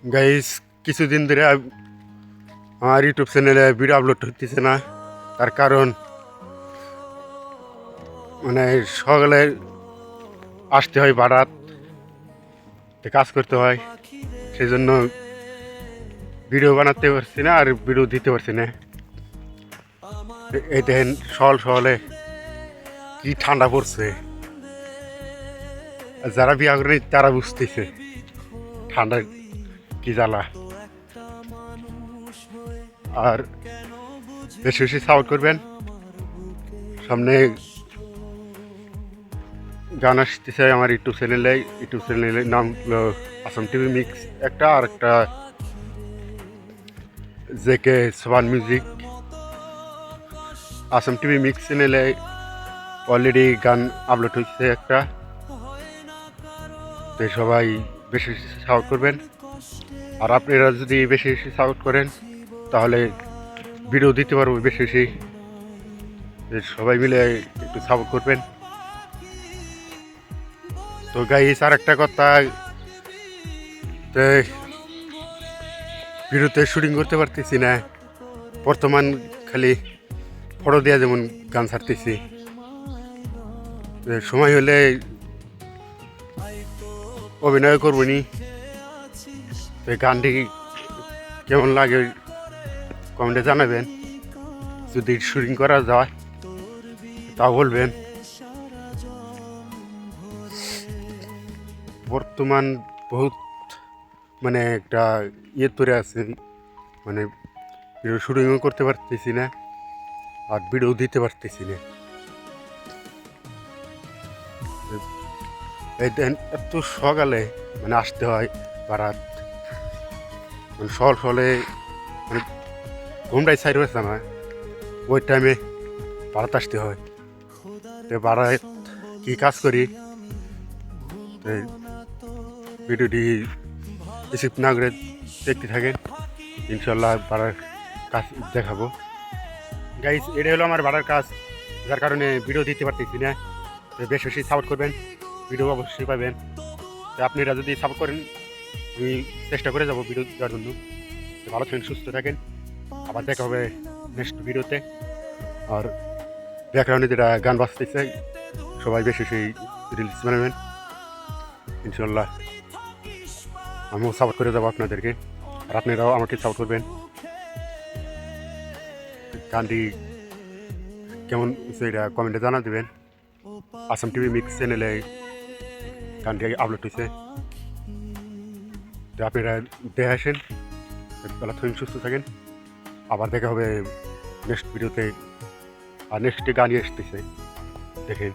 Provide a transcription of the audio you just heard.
Guys কিছুদিন ধরে আমার ইউটিউব চ্যানেলে ভিডিও আপলোড হতেছে না, তার কারণ মানে সকালে আসতে হয় বারাত, কাজ করতে হয়, সেই জন্য ভিডিও বানাতে পারছি না আর ভিডিও দিতে পারছি না। এই দেখেন সকালে কি ঠান্ডা পড়ছে, যারা বিয়া করে তারা বুঝতেছে ঠান্ডা কি জ্বালা। আর বেশি বেশি সাপোর্ট করবেন। সামনে গান আসতেছে আমার ইউটিউব চ্যানেলের নাম হলো আসাম টিভি মিক্স একটা, আর একটা JK swan music. Assam TV mix চ্যানেলে অলরেডি গান আপলোড হচ্ছে একটা, তো সবাই বেশি বেশি সাপোর্ট করবেন। আর আপনারা যদি বেশি বেশি সাপোর্ট করেন তাহলে ভিডিও দিতে পারবো বেশি বেশি। সবাই মিলে একটু সাপোর্ট করবেন। তো গাইস আর একটা কথা, ভিডিওতে শুটিং করতে পারতেছি না, বর্তমান খালি ফটো দেওয়া যেমন গান ছাড়তেছি। সময় হলে অভিনয় করবো নি। গানটি কেমন লাগে কমেন্টে জানাবেন, যদি শুটিং করা যায় তাও বলবেন। বর্তমান বহুত মানে একটা তৈরি আছে, মানে ভিডিও শুটিংও করতে পারতেছি না আর ভিডিও দিতে পারতেছি না। এই দেন এত সকালে মানে আসতে হয় বারাত, মানে সকালে মানে ঘুমটাই সাইড হয়েছে না, ওই টাইমে বারাত আসতে হয়। তো বারাত কী কাজ করি, ভিডিওটি রিসিভ না করে দেখতে থাকেন, ইনশাল্লাহ বাড়ার কাজ দেখাবো। গাইস এটা হলো আমার বাড়ার কাজ, যার কারণে ভিডিও দিতে পারতেছি না। তো বেশি বেশি সাপোর্ট করবেন, ভিডিও অবশ্যই পাবেন। তো আপনারা যদি সাপোর্ট করেন আমি চেষ্টা করে যাবো ভিডিও দেওয়ার জন্য। তো ভালো থাকেন, সুস্থ থাকেন, আবার দেখা হবে নেক্সট ভিডিওতে। আর ব্যাকগ্রাউন্ডে যেটা গান বাজতেছে সবাই বেশি বেশি রিলস বানাবেন, ইনশাল্লাহ আমিও সাপোর্ট করে যাবো আপনাদেরকে, আর আপনারাও আমাকে সাপোর্ট করবেন। গানটি কেমন সেটা কমেন্টে জানা দেবেন। আসাম টিভি মিক্স চ্যানেলে গানটি আপলোড হয়েছে, তো আপনারা দেখে আসেন। ভালো থাকেন, সুস্থ থাকেন, আবার দেখা হবে নেক্সট ভিডিওতে। আর নেক্সট গানই আসতেছে, দেখেন।